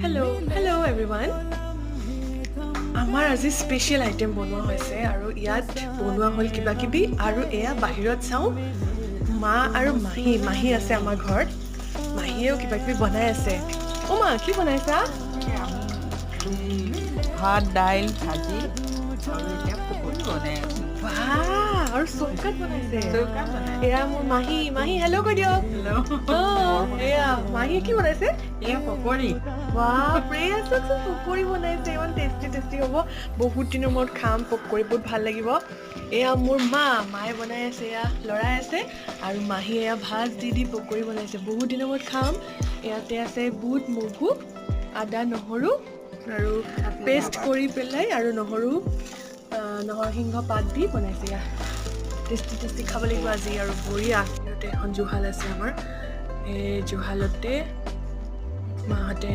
Hello everyone. আমাৰ আজি special item বনোৱা হৈছে আৰু ইয়াত বনোৱা হ'ল কিবা কিবি আৰু এয়া বাহিৰত চাওঁ মা আৰু মাহী আছে আমাৰ ঘৰত মাহীয়েও কিবা কিবি বনাই আছে মা কি বনাইছা ভাত দাইল ভাজি আৰু এতিয়া পকৰি বনাই আছো আৰু চৌকাত বনাইছে চৌকাত বনাই এয়া মোৰ মাহী হেল্ল' কৈ দিয়ক এয়া মাহীয়ে কি বনাইছে এয়া পকৰি বাপৰে পকৰি বনাইছে ইমান টেষ্টি হ'ব বহুত দিনৰ মূৰত খাম পকৰি বহুত ভাল লাগিব এয়া মোৰ মায়ে বনাই আছে এয়া লৰাই আছে আৰু মাহীয়ে এয়া ভাজ দি পকৰি বনাইছে বহুত দিনৰ মূৰত খাম ইয়াতে আছে বুট মগু আদা নহৰু আৰু পেষ্ট কৰি পেলাই আৰু নৰসিংহ পাত দি বনাইছে এয়া টেষ্টি খাব লাগিব আজি আৰু বঢ়িয়া ইয়াতে এখন জুহাল আছে আমাৰ এই জুহালতে মাহঁতে